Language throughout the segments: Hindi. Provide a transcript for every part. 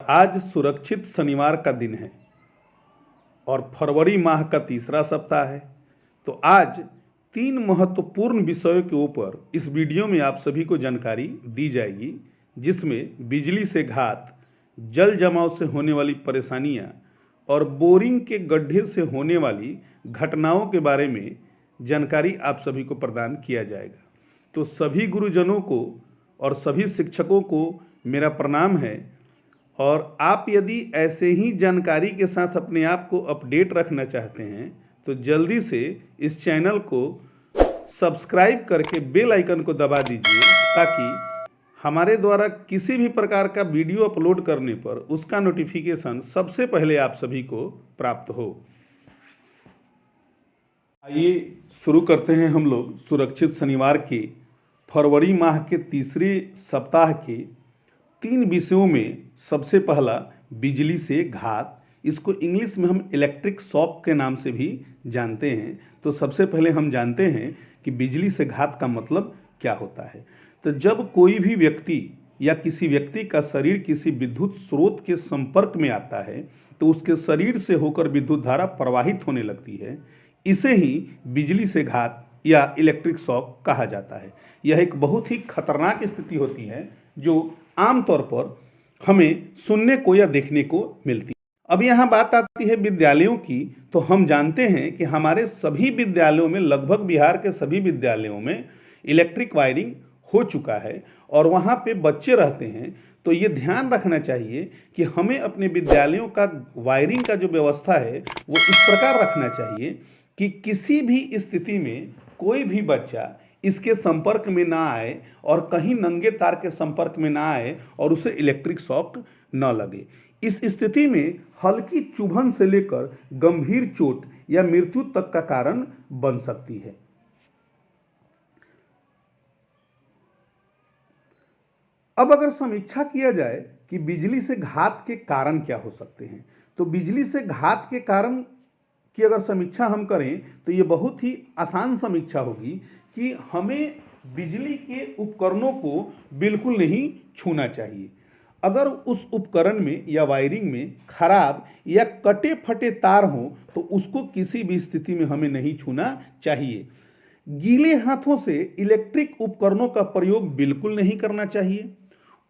आज सुरक्षित शनिवार का दिन है और फरवरी माह का तीसरा सप्ताह है। तो आज 3 महत्वपूर्ण विषयों के ऊपर इस वीडियो में आप सभी को जानकारी दी जाएगी, जिसमें बिजली से घात, जल जमाव से होने वाली परेशानियां और बोरिंग के गड्ढे से होने वाली घटनाओं के बारे में जानकारी आप सभी को प्रदान किया जाएगा। तो सभी गुरुजनों को और सभी शिक्षकों को मेरा प्रणाम है। और आप यदि ऐसे ही जानकारी के साथ अपने आप को अपडेट रखना चाहते हैं तो जल्दी से इस चैनल को सब्सक्राइब करके बेल आइकन को दबा दीजिए, ताकि हमारे द्वारा किसी भी प्रकार का वीडियो अपलोड करने पर उसका नोटिफिकेशन सबसे पहले आप सभी को प्राप्त हो। आइए शुरू करते हैं हम लोग सुरक्षित शनिवार के फरवरी माह के तीसरे सप्ताह के 3 विषयों में। सबसे पहला बिजली से घात, इसको इंग्लिश में हम इलेक्ट्रिक शॉक के नाम से भी जानते हैं। तो सबसे पहले हम जानते हैं कि बिजली से घात का मतलब क्या होता है। तो जब कोई भी व्यक्ति या किसी व्यक्ति का शरीर किसी विद्युत स्रोत के संपर्क में आता है तो उसके शरीर से होकर विद्युत धारा प्रवाहित होने लगती है। इसे ही बिजली से घात या इलेक्ट्रिक शॉक कहा जाता है। यह एक बहुत ही खतरनाक स्थिति होती है जो आमतौर पर हमें सुनने को या देखने को मिलती है। अब यहाँ बात आती है विद्यालयों की। तो हम जानते हैं कि हमारे सभी विद्यालयों में, लगभग बिहार के सभी विद्यालयों में इलेक्ट्रिक वायरिंग हो चुका है और वहाँ पे बच्चे रहते हैं। तो ये ध्यान रखना चाहिए कि हमें अपने विद्यालयों का वायरिंग का जो व्यवस्था है वो इस प्रकार रखना चाहिए कि किसी भी स्थिति में कोई भी बच्चा इसके संपर्क में ना आए और कहीं नंगे तार के संपर्क में ना आए और उसे इलेक्ट्रिक शॉक न लगे। इस स्थिति में हल्की चुभन से लेकर गंभीर चोट या मृत्यु तक का कारण बन सकती है। अब अगर समीक्षा किया जाए कि बिजली से घात के कारण क्या हो सकते हैं, तो बिजली से घात के कारण की अगर समीक्षा हम करें तो ये बहुत ही आसान समीक्षा होगी कि हमें बिजली के उपकरणों को बिल्कुल नहीं छूना चाहिए। अगर उस उपकरण में या वायरिंग में खराब या कटे फटे तार हों तो उसको किसी भी स्थिति में हमें नहीं छूना चाहिए। गीले हाथों से इलेक्ट्रिक उपकरणों का प्रयोग बिल्कुल नहीं करना चाहिए।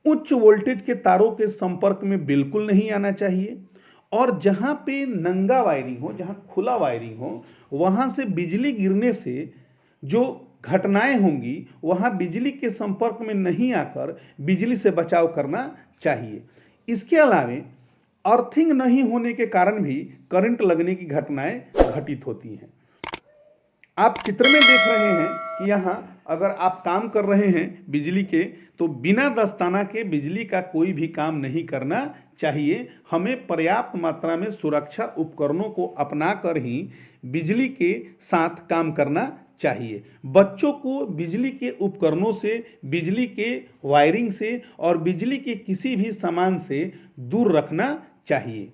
उच्च वोल्टेज के तारों के संपर्क में बिल्कुल नहीं आना चाहिए। और जहाँ पे नंगा वायरिंग हो, जहाँ खुला वायरिंग हो, वहाँ से बिजली गिरने से जो घटनाएं होंगी वहाँ बिजली के संपर्क में नहीं आकर बिजली से बचाव करना चाहिए। इसके अलावे अर्थिंग नहीं होने के कारण भी करंट लगने की घटनाएं घटित होती हैं। आप चित्र में देख रहे हैं कि यहाँ अगर आप काम कर रहे हैं बिजली के, तो बिना दस्ताना के बिजली का कोई भी काम नहीं करना चाहिए। हमें पर्याप्त मात्रा में सुरक्षा उपकरणों को अपनाकर ही बिजली के साथ काम करना चाहिए। बच्चों को बिजली के उपकरणों से, बिजली के वायरिंग से और बिजली के किसी भी सामान से दूर रखना चाहिए।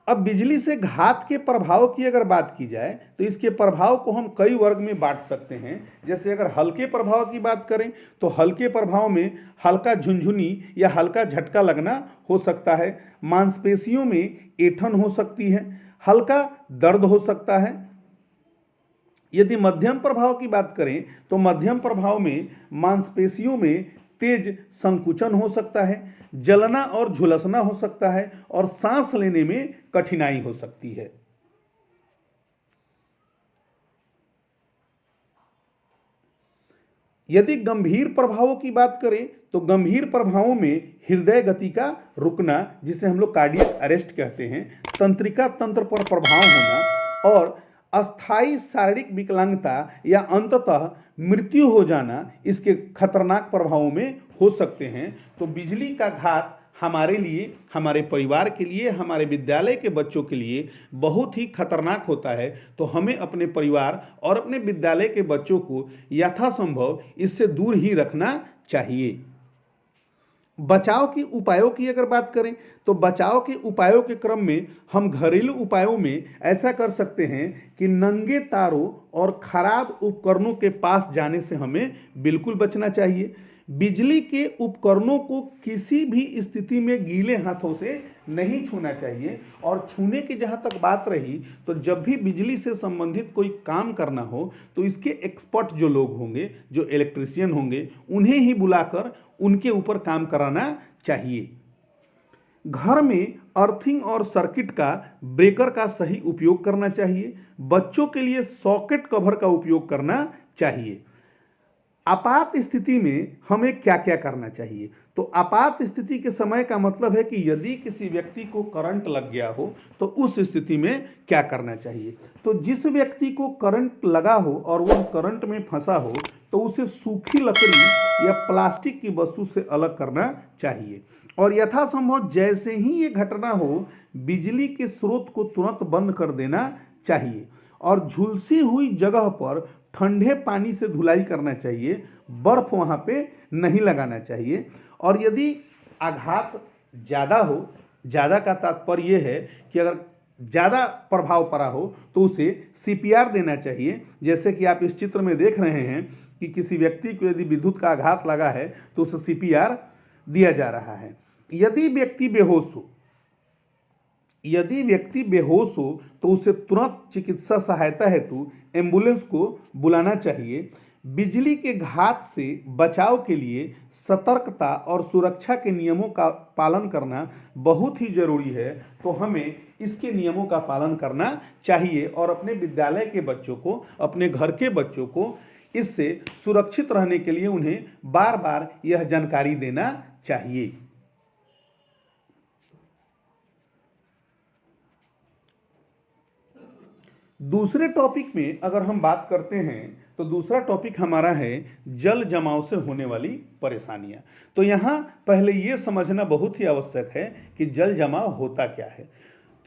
अब बिजली से घात के प्रभाव की अगर बात की जाए तो इसके प्रभाव को हम कई वर्ग में बांट सकते हैं। जैसे अगर हल्के प्रभाव की बात करें तो हल्के प्रभाव में हल्का झुनझुनी या हल्का झटका लगना हो सकता है, मांसपेशियों में ऐंठन हो सकती है, हल्का दर्द हो सकता है। यदि मध्यम प्रभाव की बात करें तो मध्यम प्रभाव में मांसपेशियों में तेज संकुचन हो सकता है, जलना और झुलसना हो सकता है और सांस लेने में कठिनाई हो सकती है। यदि गंभीर प्रभावों की बात करें तो गंभीर प्रभावों में हृदय गति का रुकना, जिसे हम लोग कार्डियक अरेस्ट कहते हैं, तंत्रिका तंत्र पर प्रभाव होना और अस्थायी शारीरिक विकलांगता या अंततः मृत्यु हो जाना इसके खतरनाक प्रभावों में हो सकते हैं। तो बिजली का घात हमारे लिए, हमारे परिवार के लिए, हमारे विद्यालय के बच्चों के लिए बहुत ही खतरनाक होता है। तो हमें अपने परिवार और अपने विद्यालय के बच्चों को यथासंभव इससे दूर ही रखना चाहिए। बचाव के उपायों की अगर बात करें तो बचाव के उपायों के क्रम में हम घरेलू उपायों में ऐसा कर सकते हैं कि नंगे तारों और खराब उपकरणों के पास जाने से हमें बिल्कुल बचना चाहिए। बिजली के उपकरणों को किसी भी स्थिति में गीले हाथों से नहीं छूना चाहिए। और छूने की जहाँ तक बात रही, तो जब भी बिजली से संबंधित कोई काम करना हो तो इसके एक्सपर्ट जो लोग होंगे, जो इलेक्ट्रीशियन होंगे, उन्हें ही बुलाकर उनके ऊपर काम कराना चाहिए। घर में अर्थिंग और सर्किट का ब्रेकर का सही उपयोग करना चाहिए। बच्चों के लिए सॉकेट कवर का उपयोग करना चाहिए। आपात स्थिति में हमें क्या क्या करना चाहिए? तो आपात स्थिति के समय का मतलब है कि यदि किसी व्यक्ति को करंट लग गया हो तो उस स्थिति में क्या करना चाहिए। तो जिस व्यक्ति को करंट लगा हो और वह करंट में फंसा हो तो उसे सूखी लकड़ी या प्लास्टिक की वस्तु से अलग करना चाहिए। और यथासंभव जैसे ही ये घटना हो, बिजली के स्रोत को तुरंत बंद कर देना चाहिए। और झुलसी हुई जगह पर ठंडे पानी से धुलाई करना चाहिए, बर्फ वहाँ पे नहीं लगाना चाहिए। और यदि आघात ज़्यादा हो, ज़्यादा का तात्पर्य ये है कि अगर ज़्यादा प्रभाव पड़ा हो तो उसे सीपीआर देना चाहिए। जैसे कि आप इस चित्र में देख रहे हैं कि किसी व्यक्ति को यदि विद्युत का आघात लगा है तो उसे सीपीआर दिया जा रहा है। यदि व्यक्ति बेहोश हो तो उसे तुरंत चिकित्सा सहायता हेतु एम्बुलेंस को बुलाना चाहिए। बिजली के घात से बचाव के लिए सतर्कता और सुरक्षा के नियमों का पालन करना बहुत ही जरूरी है। तो हमें इसके नियमों का पालन करना चाहिए और अपने विद्यालय के बच्चों को, अपने घर के बच्चों को इससे सुरक्षित रहने के लिए उन्हें बार बार यह जानकारी देना चाहिए। दूसरे टॉपिक में अगर हम बात करते हैं तो दूसरा टॉपिक हमारा है जल जमाव से होने वाली परेशानियां। तो यहाँ पहले ये समझना बहुत ही आवश्यक है कि जल जमाव होता क्या है।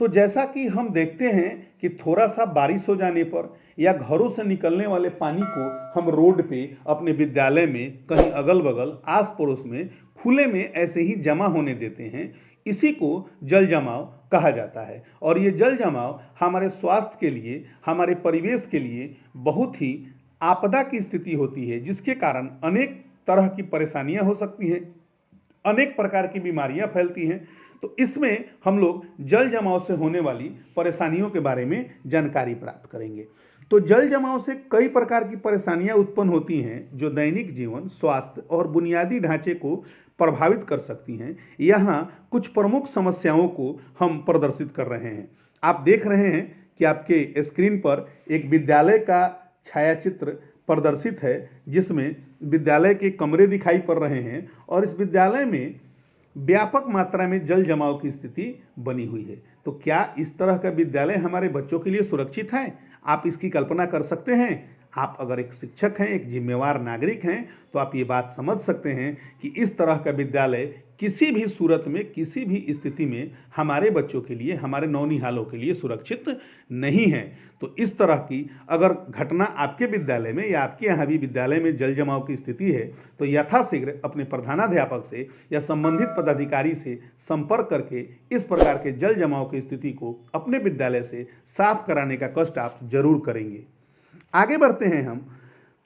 तो जैसा कि हम देखते हैं कि थोड़ा सा बारिश हो जाने पर या घरों से निकलने वाले पानी को हम रोड पे, अपने विद्यालय में, कहीं अगल बगल, आस पड़ोस में, खुले में ऐसे ही जमा होने देते हैं। इसी को जल जमाव कहा जाता है। और ये जल जमाव हमारे स्वास्थ्य के लिए, हमारे परिवेश के लिए बहुत ही आपदा की स्थिति होती है, जिसके कारण अनेक तरह की परेशानियां हो सकती हैं, अनेक प्रकार की बीमारियां फैलती हैं। तो इसमें हम लोग जल जमाव से होने वाली परेशानियों के बारे में जानकारी प्राप्त करेंगे। तो जल जमाव से कई प्रकार की परेशानियां उत्पन्न होती हैं जो दैनिक जीवन, स्वास्थ्य और बुनियादी ढांचे को प्रभावित कर सकती हैं। यहाँ कुछ प्रमुख समस्याओं को हम प्रदर्शित कर रहे हैं। आप देख रहे हैं कि आपके स्क्रीन पर एक विद्यालय का छायाचित्र प्रदर्शित है, जिसमें विद्यालय के कमरे दिखाई पड़ रहे हैं और इस विद्यालय में व्यापक मात्रा में जल जमाव की स्थिति बनी हुई है। तो क्या इस तरह का विद्यालय हमारे बच्चों के लिए सुरक्षित है? आप इसकी कल्पना कर सकते हैं? आप अगर एक शिक्षक हैं, एक जिम्मेवार नागरिक हैं, तो आप ये बात समझ सकते हैं कि इस तरह का विद्यालय किसी भी सूरत में, किसी भी स्थिति में हमारे बच्चों के लिए, हमारे नौनिहालों के लिए सुरक्षित नहीं है। तो इस तरह की अगर घटना आपके विद्यालय में या आपके यहाँ भी विद्यालय में जल जमाव की स्थिति है तो यथाशीघ्र अपने प्रधानाध्यापक से या संबंधित पदाधिकारी से संपर्क करके इस प्रकार के जल जमाव की स्थिति को अपने विद्यालय से साफ कराने का कष्ट आप जरूर करेंगे। आगे बढ़ते हैं हम।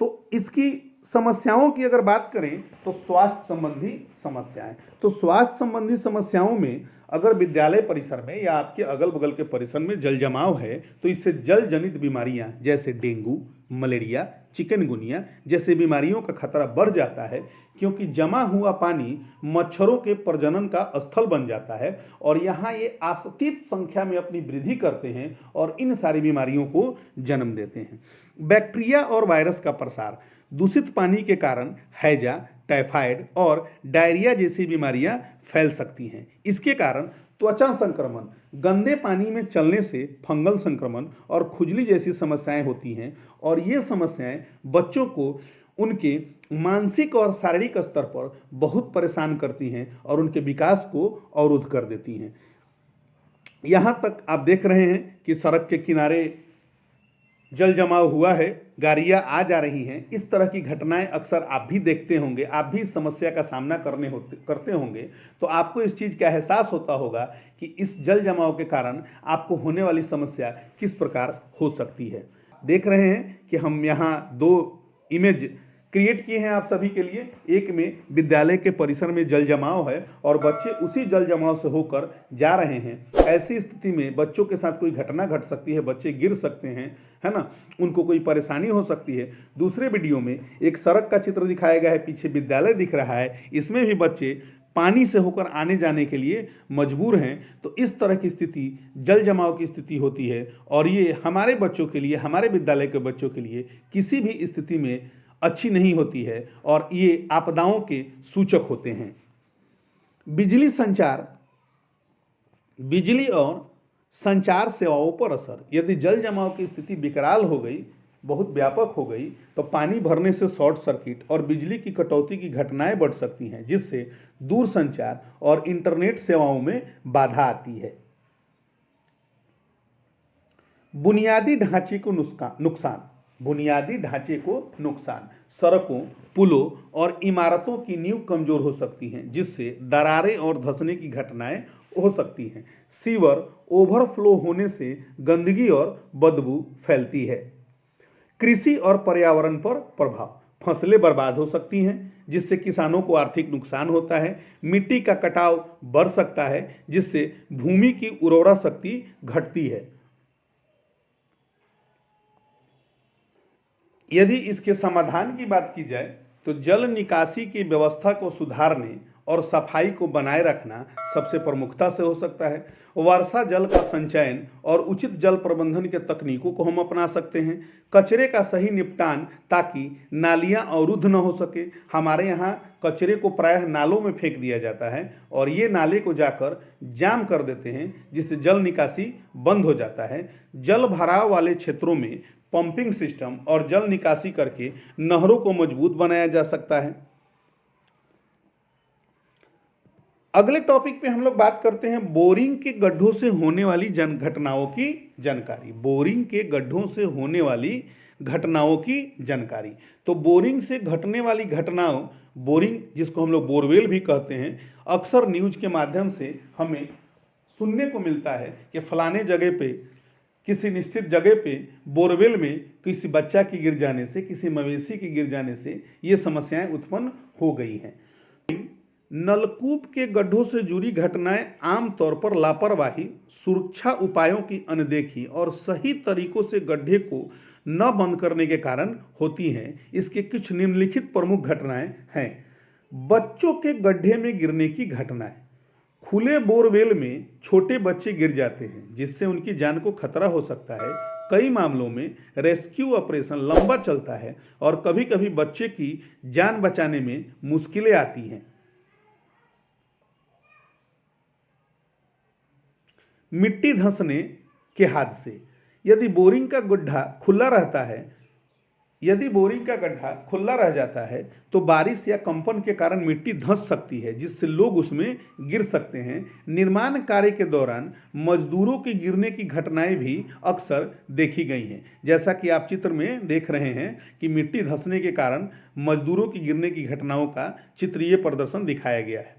तो इसकी समस्याओं की अगर बात करें तो स्वास्थ्य संबंधी समस्याएं। तो स्वास्थ्य संबंधी समस्याओं में अगर विद्यालय परिसर में या आपके अगल बगल के परिसर में जल जमाव है तो इससे जल जनित बीमारियां जैसे डेंगू, मलेरिया, चिकनगुनिया जैसे बीमारियों का खतरा बढ़ जाता है, क्योंकि जमा हुआ पानी मच्छरों के प्रजनन का स्थल बन जाता है और यहाँ ये आश्रित संख्या में अपनी वृद्धि करते हैं और इन सारी बीमारियों को जन्म देते हैं। बैक्टीरिया और वायरस का प्रसार, दूषित पानी के कारण हैजा, टाइफाइड और डायरिया जैसी बीमारियां फैल सकती हैं। इसके कारण त्वचा संक्रमण, गंदे पानी में चलने से फंगल संक्रमण और खुजली जैसी समस्याएं होती हैं और ये समस्याएं बच्चों को उनके मानसिक और शारीरिक स्तर पर बहुत परेशान करती हैं और उनके विकास को अवरुद्ध कर देती हैं। यहाँ तक आप देख रहे हैं कि सड़क के किनारे जल जमाव हुआ है, गाड़ियाँ आ जा रही हैं। इस तरह की घटनाएं अक्सर आप भी देखते होंगे, आप भी इस समस्या का सामना करते होंगे। तो आपको इस चीज़ का एहसास होता होगा कि इस जल जमाव के कारण आपको होने वाली समस्या किस प्रकार हो सकती है। देख रहे हैं कि हम यहाँ दो इमेज क्रिएट किए हैं आप सभी के लिए। एक में विद्यालय के परिसर में जल जमाव है और बच्चे उसी जल जमाव से होकर जा रहे हैं। ऐसी स्थिति में बच्चों के साथ कोई घटना घट सकती है, बच्चे गिर सकते हैं, है ना, उनको कोई परेशानी हो सकती है। दूसरे वीडियो में एक सड़क का चित्र दिखाया गया है, पीछे विद्यालय दिख रहा है, इसमें भी बच्चे पानी से होकर आने जाने के लिए मजबूर हैं। तो इस तरह की स्थिति जल जमाव की स्थिति होती है और ये हमारे बच्चों के लिए, हमारे विद्यालय के बच्चों के लिए किसी भी स्थिति में अच्छी नहीं होती है और ये आपदाओं के सूचक होते हैं। बिजली संचार, बिजली और संचार सेवाओं पर असर। यदि जल जमाव की स्थिति विकराल हो गई, बहुत व्यापक हो गई, तो पानी भरने से शॉर्ट सर्किट और बिजली की कटौती की घटनाएं बढ़ सकती हैं, जिससे दूरसंचार और इंटरनेट सेवाओं में बाधा आती है। बुनियादी ढांचे को नुकसान, बुनियादी ढांचे को नुकसान। सड़कों, पुलों और इमारतों की नींव कमजोर हो सकती हैं, जिससे दरारें और धंसने की घटनाएं हो सकती हैं। सीवर ओवरफ्लो होने से गंदगी और बदबू फैलती है। कृषि और पर्यावरण पर प्रभाव। फसलें बर्बाद हो सकती हैं, जिससे किसानों को आर्थिक नुकसान होता है। मिट्टी का कटाव बढ़ सकता है, जिससे भूमि की उर्वरा शक्ति घटती है। यदि इसके समाधान की बात की जाए तो जल निकासी की व्यवस्था को सुधारने और सफाई को बनाए रखना सबसे प्रमुखता से हो सकता है। वर्षा जल का संचयन और उचित जल प्रबंधन के तकनीकों को हम अपना सकते हैं। कचरे का सही निपटान, ताकि नालियां अवरुद्ध न हो सके। हमारे यहाँ कचरे को प्रायः नालों में फेंक दिया जाता है और ये नाले को जाकर जाम कर देते हैं, जिससे जल निकासी बंद हो जाता है। जल भराव वाले क्षेत्रों में पंपिंग सिस्टम और जल निकासी करके नहरों को मजबूत बनाया जा सकता है। अगले टॉपिक पे हम लोग बात करते हैं बोरिंग के गड्ढों से होने वाली घटनाओं की जानकारी। बोरिंग के गड्ढों से होने वाली घटनाओं की जानकारी। तो बोरिंग से घटने वाली घटनाओं, बोरिंग जिसको हम लोग बोरवेल भी कहते हैं, अक्सर न्यूज के माध्यम से हमें सुनने को मिलता है कि फलाने जगह पे, किसी निश्चित जगह पे बोरवेल में किसी बच्चा की गिर जाने से, किसी मवेशी की गिर जाने से ये समस्याएं उत्पन्न हो गई हैं। नलकूप के गड्ढों से जुड़ी घटनाएं आमतौर पर लापरवाही, सुरक्षा उपायों की अनदेखी और सही तरीकों से गड्ढे को न बंद करने के कारण होती हैं। इसके कुछ निम्नलिखित प्रमुख घटनाएं हैं। बच्चों के गड्ढे में गिरने की घटनाएं। खुले बोरवेल में छोटे बच्चे गिर जाते हैं, जिससे उनकी जान को खतरा हो सकता है। कई मामलों में रेस्क्यू ऑपरेशन लंबा चलता है और कभी कभी बच्चे की जान बचाने में मुश्किलें आती हैं। मिट्टी धंसने के हादसे। यदि बोरिंग का गड्ढा खुला रहता है, यदि बोरिंग का गड्ढा खुला रह जाता है तो बारिश या कंपन के कारण मिट्टी धंस सकती है, जिससे लोग उसमें गिर सकते हैं। निर्माण कार्य के दौरान मजदूरों के गिरने की घटनाएं भी अक्सर देखी गई हैं। जैसा कि आप चित्र में देख रहे हैं कि मिट्टी धंसने के कारण मजदूरों की गिरने की घटनाओं का चित्रीय प्रदर्शन दिखाया गया है।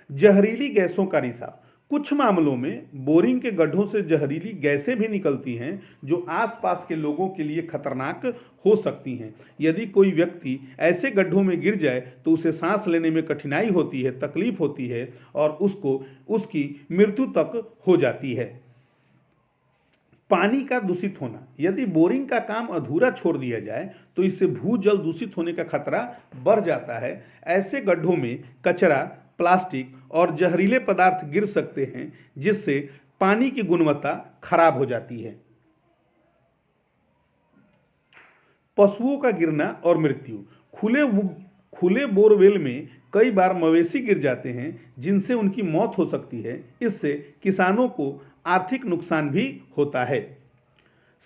जहरीली गैसों का रिसाव। कुछ मामलों में बोरिंग के गड्ढों से जहरीली गैसें भी निकलती हैं, जो आसपास के लोगों के लिए खतरनाक हो सकती हैं। यदि कोई व्यक्ति ऐसे गड्ढों में गिर जाए तो उसे सांस लेने में कठिनाई होती है, तकलीफ होती है और उसकी मृत्यु तक हो जाती है। पानी का दूषित होना। यदि बोरिंग का काम अधूरा छोड़ दिया जाए तो इससे भूजल दूषित होने का खतरा बढ़ जाता है। ऐसे गड्ढों में कचरा, प्लास्टिक और जहरीले पदार्थ गिर सकते हैं, जिससे पानी की गुणवत्ता खराब हो जाती है। पशुओं का गिरना और मृत्यु। खुले बोरवेल में कई बार मवेशी गिर जाते हैं, जिनसे उनकी मौत हो सकती है। इससे किसानों को आर्थिक नुकसान भी होता है।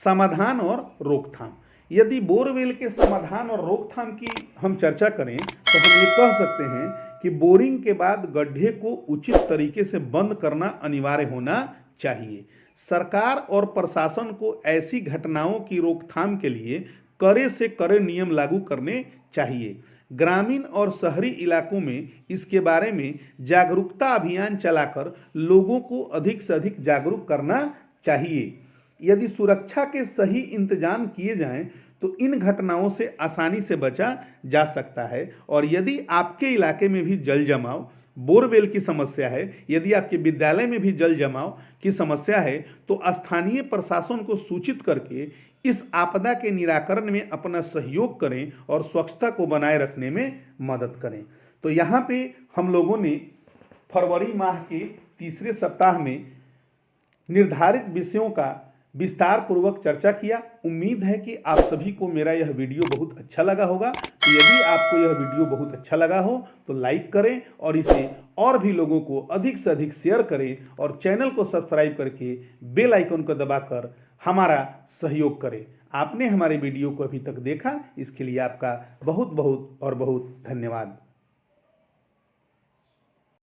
समाधान और रोकथाम। यदि बोरवेल के समाधान और रोकथाम की हम चर्चा करें तो हम ये कह सकते हैं कि बोरिंग के बाद गड्ढे को उचित तरीके से बंद करना अनिवार्य होना चाहिए। सरकार और प्रशासन को ऐसी घटनाओं की रोकथाम के लिए कड़े से कड़े नियम लागू करने चाहिए। ग्रामीण और शहरी इलाकों में इसके बारे में जागरूकता अभियान चलाकर लोगों को अधिक से अधिक जागरूक करना चाहिए। यदि सुरक्षा के सही इंतजाम किए जाएं तो इन घटनाओं से आसानी से बचा जा सकता है। और यदि आपके इलाके में भी जल जमाव, बोरवेल की समस्या है, यदि आपके विद्यालय में भी जल जमाव की समस्या है, तो स्थानीय प्रशासन को सूचित करके इस आपदा के निराकरण में अपना सहयोग करें और स्वच्छता को बनाए रखने में मदद करें। तो यहाँ पे हम लोगों ने फरवरी माह के तीसरे सप्ताह में निर्धारित विषयों का विस्तार पूर्वक चर्चा किया। उम्मीद है कि आप सभी को मेरा यह वीडियो बहुत अच्छा लगा होगा। तो यदि आपको यह वीडियो बहुत अच्छा लगा हो तो लाइक करें और इसे और भी लोगों को अधिक से अधिक शेयर करें और चैनल को सब्सक्राइब करके बेल आइकन को दबाकर हमारा सहयोग करें। आपने हमारे वीडियो को अभी तक देखा, इसके लिए आपका बहुत बहुत और बहुत धन्यवाद।